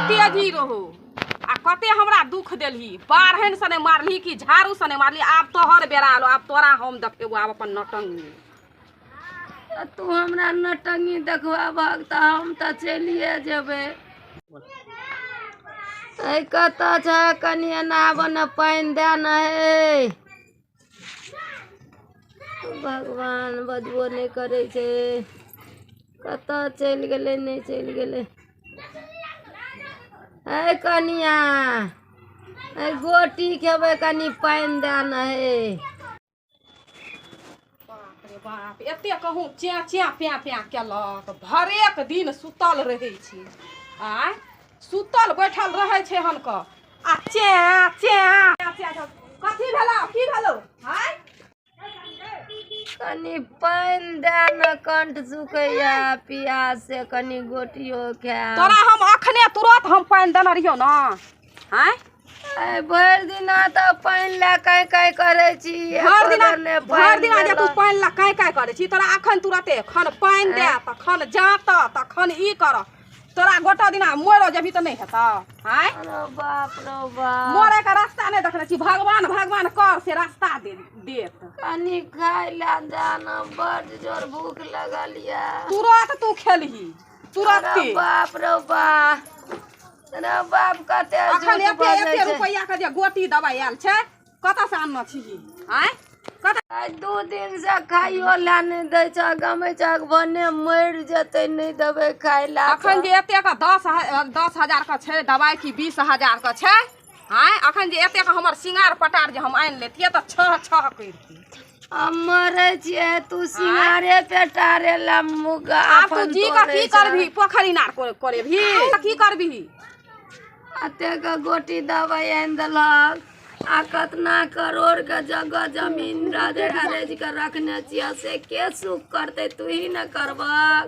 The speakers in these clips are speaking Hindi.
तेजी रहो आ कते हमरा दुख देलही बारहन सने मारली कि झाड़ू सने मारली आब तोहर बेरा आलो आब तोरा हम देखेबो आब अपन नटंगी तू हमरा नटंगी देखबाबक त हम त चलिए जेबे कत छ कनिया नाब न पानि दे न हे भगवान बजबो नहीं करे छे कत चल गेले नहीं चल गेले ए कनिया ए गोटी खेबे कनी पानि दे न हे बाप एते कहूँ च्या च्या प्या प्या केलक भरेक दिन सुतल रहै छी आय सुतल बैठल रहै छै हनक आ च्या च्या च्या कथी भेलो की भेलो आय कनी पानि दे न कंठ सुखैया पियास से कनी गोटियो खाए तोरा हम अखने तुरंत हम पानि देने रहियो न आय भरि दिना त पानि ला काई काई करे छी भरि दिना जे तू पानि ला काई काई करे छी तोरा अखन तुरते खन पानि दे तखन जात तखन ई कर तोरा गोटा दिना मोरो जेबी त नहीं हेता हाय रो बाप मोरे का रास्ता नहीं देखने छी भगवान भगवान कर से रास्ता देत कनी खाय ला जाना बड़ जोर भूख लगल या तुरंत तू खेलही तुरंत बाप रो बाप कते अखन एते रुपैया के जे गोटी दवाई आयल छै कतऽ से आनना छी आय कतऽ 2 दिन से खाइयो ला नहीं दै छ गमै चक भने मर जते नहीं देबे खाय ला अखन जे एते का 10,000 का छै दवाई की 20,000 का छै आय अखन जे एते का हमर सिंगार पटार जे हम आनि लेतिए त छह करती मरे छिए तू सिंगारे पेटारे ला मुगा आप तू जी का की करबी पोखरी नार करे भी की करबी अते का गोटी दवाई आनि देलक आ कतना करोड़ के जगह जमीन राजे अरेज के रखने छिया से के सुख करते तू ही न करबक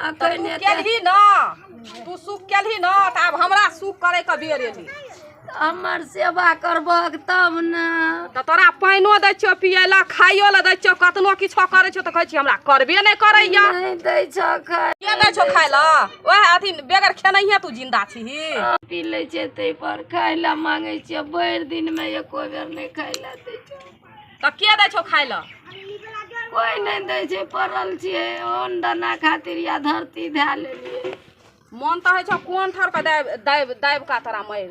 अखने केलही न तू सुख केलही न त अब हमरा सुख करे के बेर एली हमर सेवा करबक तब न त तोरा पाइनो दै छियो पियै ला खाइयो ला दै छियो कतनो किछो करे छियो त कहै छी हमरा करबे नहीं करैया नहीं दै छ खाय के दै छो खाय ला ओए अथी बेगर खेनैया तू जिंदा छीही पी ले छै तै पर खाय ला मांगे छियै भरि दिन में एको बेर नहीं खाय ला दै छै त के दै छो खाय ला कोई नहीं दै छै पड़ल छियै ओन दना खातिर या धरती धा लेलिए मन त है छो कोन थर के दाब का तोरा मार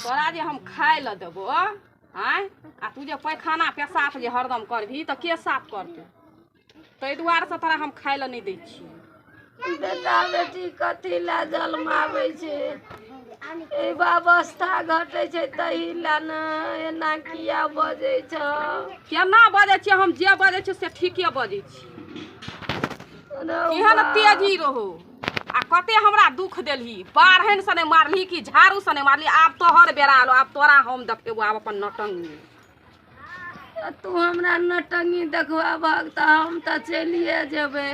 तोरा जे हम खाय ला देबो आय आ तू जे पैखाना पेशाब जे हरदम करबी त के साफ करतै तै दुआरे से तोरा हम खाय ला नहीं दै छी बेटा बेटी कथी ला जन्माबै छै ए अवस्था घटे छै तही ला न एना किया बजै छ केना बजै छी हम जे बजै छी से ठीके बजै छी केहन तेजी रहो आ कते हमरा दुख देलही बारहन सने मारली कि झाड़ू सने मारली आब तोहर बेरा आलो आब तोरा हम देखेबो आब अपन नटंगी तू हमरा नटंगी देखबाबक त हम त चलिए जेबे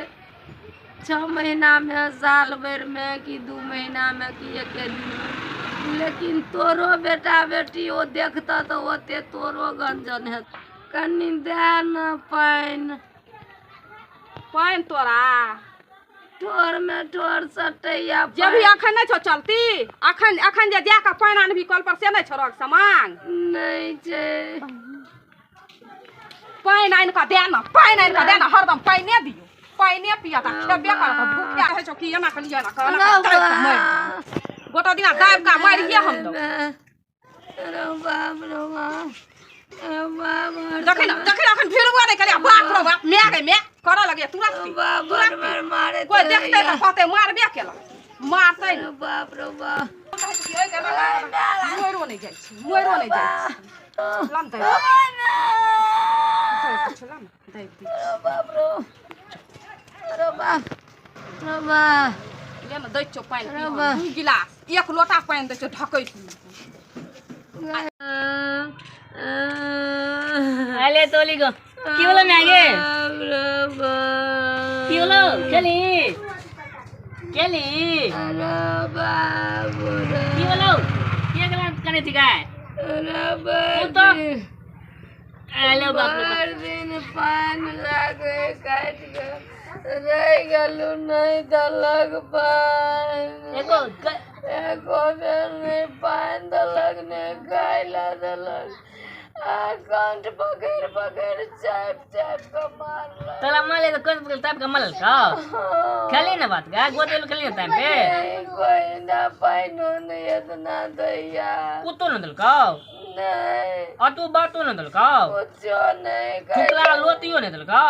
6 महीना में साल भर में कि 2 महीना में कि 1 दिन में लेकिन तोरो बेटा बेटी ओ देखता तो ओते तोरो गंजन है कनी दे न पाइन तोरा ठोर में ठोर सटैया जे भी अखन नहीं छो चलती अखन जे जाके पाइन आनबी कल पर से नहीं छोड़क सामान नहीं छै पाइन आइन का दे न हरदम पाइने दियो पाइने पिया त खेबे कर त भूखा है छो कि एना के लिया ना गोटा दिना दाब का मारिए हम लोग रो बाप देखै अखन भिड़ुआ नहीं करे बाप रो बाप मैं गई मैं कर लगे तुरंत मारे कोई देखते त कहते मारबे केला मारतै बाप रो बाप मोरो नहीं जाय छी लम दे बाप रो बाप ले न दै छो पाइन 2 गिलास 1 लोटा पाइन दै छो ढकै आले तोली गो की बोलो मैं आगे की बोलो चली अरे बाबू की बोलो क्या करने थी काय अरे आले बाप रे दिन पान लागे काट के रह गलू नहीं दलक पान एको एको बेर नहीं पानि देलक नहीं खाय ला देलक आ कंठ पकड़ पकड़ चाप चाप के मारलक। तोला माले तो कौन पकड़ ताप का मलल का खेली ना बात का गोते लो खेली ना टाइम पे कोई ना पाइनो नहीं इतना दैया कुतो न दल का नहीं और तू बातो न दल का कुछ नहीं टुकड़ा लोतियो न दल का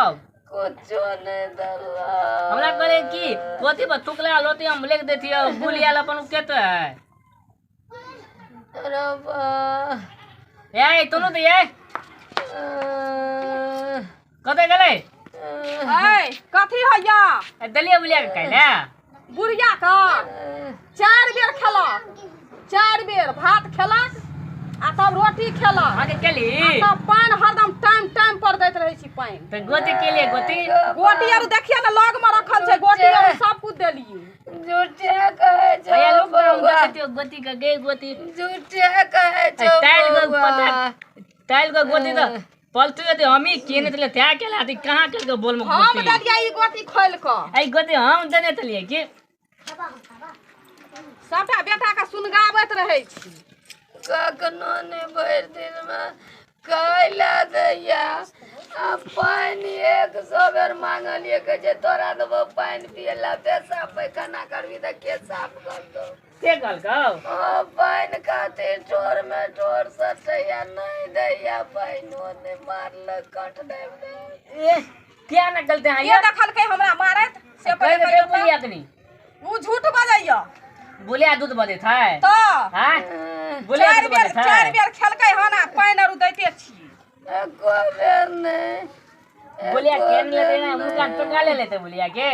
कुछ नहीं दला हमरा करे की गोती पर टुकड़ा लोती हम लिख देती है बुलिया अपन केते है रबा ए तोनो दे ए कते गेले ए कथी हैया दलिया बुलिया के कहले बुढ़िया का 4 बेर खेलक 4 बेर भात खेलक आ तब रोटी खेलक आगे केली तब पानि हरदम टाइम टाइम पर दैत रहै छी पानि त गोती के लिए गोती गोटी आर देखिए ना लग में रखल छै गोटी आर सब कुछ देलिए झूठे कहे छो भैया लोग बउआ गोती का गई गोती झूठे कहे छो टाइल को बउआ पता टाइल को गोती तो पलतु ते हम ही केने तले त्या केला ती कहां के बोल में हम गोती देलिए ई गोटी खोल के आई गोती हम देने तलिए की सबटा बेटा के सुनगाबैत रहै छी कखनो नहीं भर दिन में कैला दैया आ पानी 100 बेर मांगलिए के जे तोरा देबो पानी पियला पेशाब पैखाना करबी त के साफ कर दो के गल का ओ पानी खातिर ठोर में ठोर सटैया नहीं दैया पानी ने मारल कंठ देव दे ए क्या न गलते हैं ये देखल के हमरा मारत से कहे पहिले के बुलिया कनी ऊ झूठ बजैया बुलिया दूध बदे था तो हां बुलिया दूध बदे था 4 बेर खेलकै हन आ पानि आर दैते छी एको बेर नहीं बुलिया केन ले देना मुका टका ले लेते बुलिया के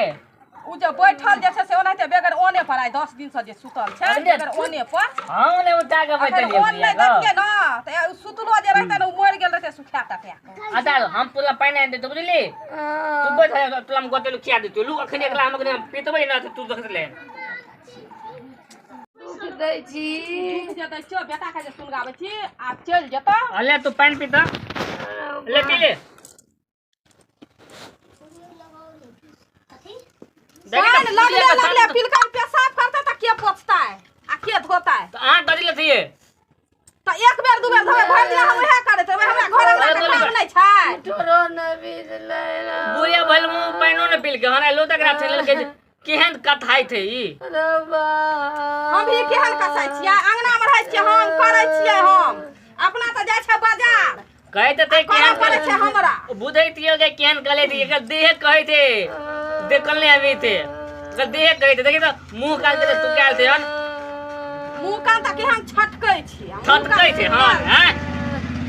ऊ जे बैठल जे छै से ओनाहिते बेगर ओने पर आइ 10 दिन से जे सुतल छै बेगर ओने पर हम ने उठा के बैठलिए ओने बुलिया दैतिए ना त सुतलो जे रहते न ऊ मर गेल रहते सुखा टका अच्छा हम तोला पानी दे तो बुझली तू बैठ तोला हम गोते खिया दे तू लू अखनी एकला हम अखनी पीतबै ना तू देख ले दै छी जे दै छियो बेटा के जे सुनगाबै छी आ चल जेतो अले तू पानी पीता ले पी ले पान लगले पिलका पेशाब करता त के पोछता है आ के धोता है तो आ दरी ले थिए त एक बेर दू बेर धोबे भर दिन हम उहे करे त हमरा घर में काम नहीं छै ठोरो न बीज लेना बुलिया भल मु पानो न पील के हना लो तक रात ले के केहन कथाई थे ई रबा हम भी केहन कसाई छियै अंगना में रहै छियै हम करै छियै हम अपना त जाय छै बाजार कहे ते केहन करे छै हमरा बुझै तियो के केहन कले थी एकर देह कहे थे देखल नहीं अभी थे एकर देह कहे थे देखि तो मुंह काल के तू काल थे हन मुंह कान त केहन छटकै छी छटकै थे हन हैं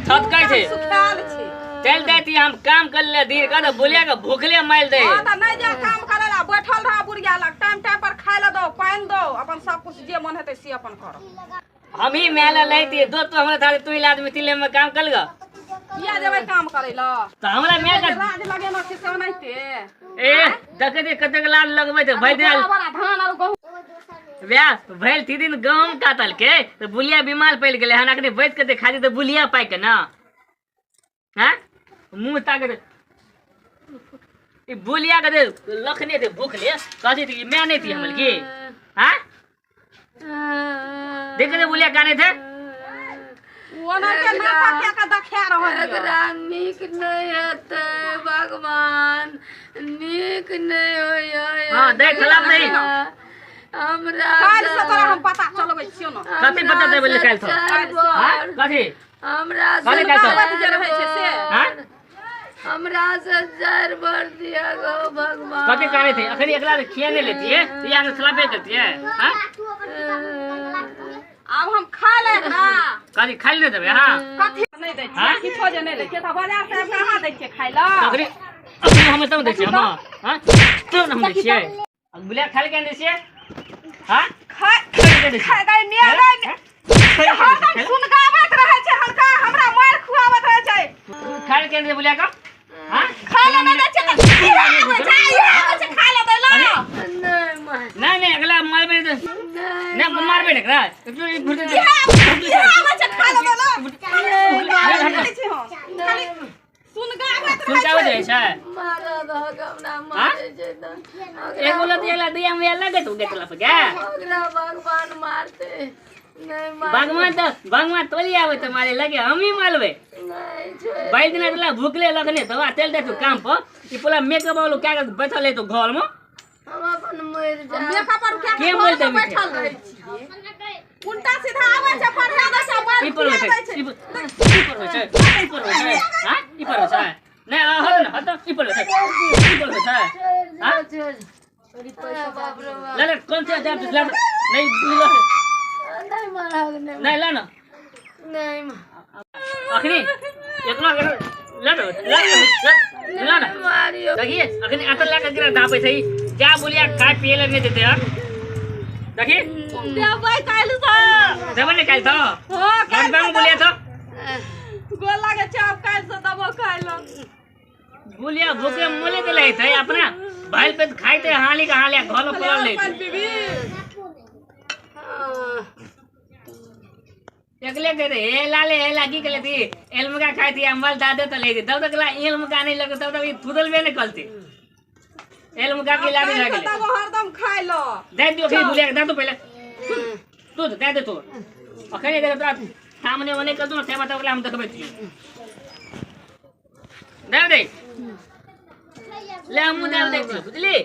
छटकै थे सुखाल छी चल देती हम काम कर ले धीरे कर बुलिया के भूखले माइल दे हां त नहीं जे काम करेला बैठल रह बुढ़िया लग टाइम टाइम पर खाय ल दो पानी दो अपन सब कुछ जे मन हेतै से अपन कर हम ही मेला लेती दो तो हमरा थारे तू इलाज में तिले में काम कर ग किया जेबै काम करे ल तो हमरा में का राज लगेना छै से ओनाइते ए देखे दे कते के लाल लगबै ते भाई दे बड़ा धान और गहूं व्या भइल थी दिन गहूम काटल के तो बुलिया बीमार पड़ गेले हन अखनी बैठ के देखा दी तो बुलिया पाई के ना हैं मुंह ताके ई बुलिया के दे लखने दे भूख ले कहती थी मैं नहीं थी हमल की हां देख दे बुलिया काने थे ओना के नाता के का देखा रहल एकरा नीक नहीं हेतै भगवान नीक नहीं होय हां देख खराब नहीं हमरा काल से तोरा हम पता चलबै छियो न कथि पता दे बोले काल तो हां कथि हमरा काले काल तो बात जे रहै छै से हां हमरा से जर भर दिया गो भगवान कथि काने थे अखनी एकला खिया नहीं लेती है तो यहाँ खिलाबे करती है हां अब हम खा ले ना कथि खाई ले देबे हां कथि नहीं दै छी किछो जे नहीं लै के त बाजार से कहां दै छियै खाइ ल अखनी अखनी हम तो दै छियै हां तो हम दै छियै बुलिया खाली के दै छियै हां खाइ गई मेरे हम सुनगावत रहै छै हल्का हमरा मार खुआवत रहै छै खाली के दे बुलिया का हां खा ले नहीं दै छै त खा ले दै ल नहीं नहीं अगला मारबे नहीं मारबे नहीं करा तू घुर दे खा ले दै ल खाली सुनकाबे रहै छै मारा दहक हमरा मारे छै त एगो लत एला दिया में लगे तू गेतला पे गे ओकरा भगवान मारते नहीं मार भगवान तोली आवे त मारे लगे हम ही मारबे नहीं छै भाई दिन तला भूखले लगने दवा तेल दे तू काम पर ई पूरा मेकअप वाला क्या बैठल है तो घर में हम अपन मर जा मेकअप पर क्या के बोलते बैठल रहै छियै उल्टा सीधा आबै छै पढ़ा दै छै ई पर होय छै ई पर होय छै हां ई पर होय छै नहीं हट ई पर होय छै ई पर होय छै हां बाप रे बाप ले कौन से जाम ले नहीं नहीं मारा नहीं ला ना नहीं अखनी इतना ला ना मारियो देखिए अखनी अतर ला के गिरा दापे छै क्या बोलिया खाए पिए ले नहीं देते यार देखिए देबै काल्हि से देबे नहीं काल तो हो मन बांग बोलिया तो गोल लागे छै अब काल्हि से देबो खाइलो बोलिया भूखे मोले दे ले थे अपना भाई पे खाइते हाली का हालिया घर में पड़ल ले एकले करे ए लाले ए लागी के लेती एलमुका खाई थी अम्बल दादे तो ले तब तक ला एलमुका नहीं लगे तब तक फुदल भी नहीं कलती एलमुका की लागी लगे तब हरदम खाइलो दे दियो फिर बोलिया दे तो पहले तू दे दे तू अखनी दे तो सामने वने कर दो ना सेवा तक हम देखबे छी दे दे ले हम दे दे बुझली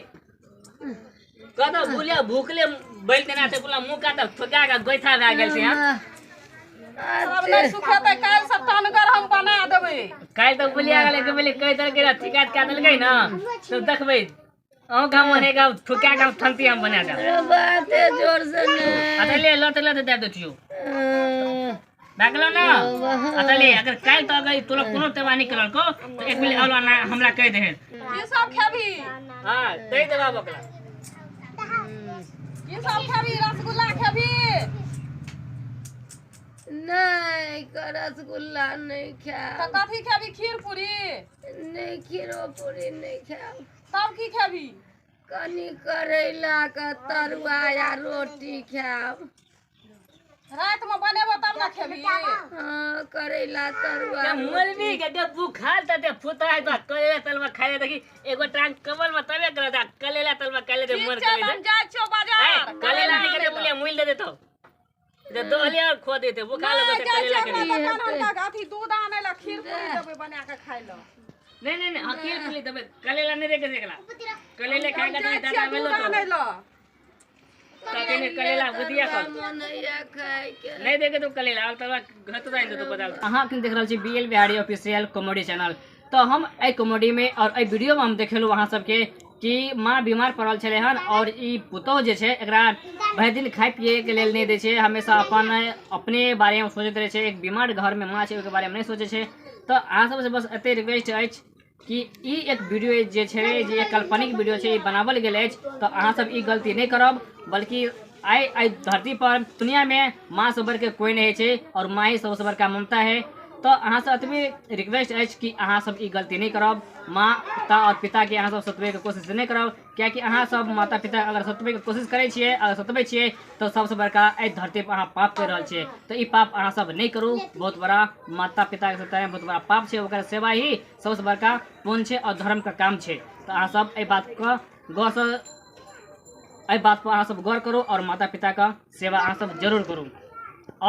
कदा बोलिया भूखले बैलते ना ते बोला मुंह काटा ठोका का गोइठा भ गेल छै हां अब नहीं सुखेतै काल्हि से टनगर हम बना देबै काल तो बोलिया गले के बोले कह दल के टिकट का दल गई ना तो देखबै औ गाम मने का ठोका का ठंती हम बना दे बात है जोर से नहीं अतले लत दे दियो बागलो ना अतले अगर काल तो गई तोरा कोनो तेवा नहीं करल को तो एक मिनट औला ना हमरा कह दे ई सब खेबी हां दे देबा बकला ई सब खेबी रसगुल्ला खेबी नहीं रसगुल्ला नहीं खा तो कथी खेबी खीर पूरी नहीं खीरो पूरी नहीं खा तब की खेबी कनी करैला का तरुआ या रोटी खाओ रात में बनेबो तब ना खेबी हाँ करैला तरुआ क्या मलबी के बुखार त ते फुता है तो कलेला तलवा खाए देखी एगो टांग कमल में तबे कर दा कलेला तलवा काले दे मर करे हम जाय छियो बाजार कलेला नहीं के बोलिया मुइल दे देतो जे दोहलिया खो देते बुखार लगे त कलेला के अथी दूध आने ला खीर पूरी देबै बना के खाइ लो नहीं खीर पूरी देबे कलेला नहीं दे के देखला कलेले खाए का दादा मेलो तो आने लो ताते ने कलेला बुदिया कर मनैया खाए के नहीं देखे तो कलेला अब तलवा घत जाइन तो बता अहां के देख रहल छी BL Bihari official comedy channel तो हम ए कॉमेडी में और ए वीडियो में हम देखेलु वहां सबके कि माँ बीमार पड़ल छले हन और ई पुतोह जे छै एकरा भरि दिन खाए पिए के लेल नहीं दै छै हमेशा अपने बारे में सोचैत रहे छै एक बीमार घर में माँ छै ओके बारे में नहीं सोचे छै तो अहाँ सबसे बस एते रिक्वेस्ट अछि कि ई एक वीडियो जे छै जे एक काल्पनिक वीडियो छै ई बनावल गेल अछि तो अहाँ सब ई गलती नहीं करब बल्कि आई धरती पर दुनिया में माँ से बढ़ के कोई नहीं है और माँ ही सबसे बड़का ममता है तो अहाँ से एतबे रिक्वेस्ट अछि कि अहाँ सब ई गलती नहीं करब माता और पिता के अहाँ सब सतबे के कोशिश नहीं करब कियाकि अहाँ सब माता पिता अगर सतबे के कोशिश करै छियै अगर सतबै छियै तो सबसे बड़का एहि धरती पर अहाँ पाप कर रहल छियै तो ई पाप अहाँ सब नहीं करू बहुत बड़ा माता पिता के सताए बहुत बड़ा पाप छै ओकर सेवा ही सबसे बड़का पुण्य छै और धर्म का काम छै तो अहाँ सब एहि बात पर अहाँ सब गौर करू और माता पिता का सेवा अहाँ सब जरूर करू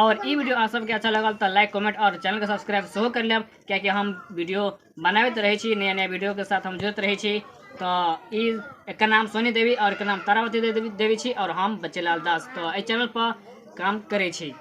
और ई वीडियो अहाँ सबके अच्छा लगल तो लाइक कमेंट और चैनल के सब्सक्राइब सेहो कर लेब कियाकि हम वीडियो बनाबैत रहै छी नया नया वीडियो के साथ हम जुड़त रहै छी तो एक नाम सोनी देवी और एक नाम तारावती देवी छी और हम बच्चे लाल दास तो एहि चैनल पर काम करै छी।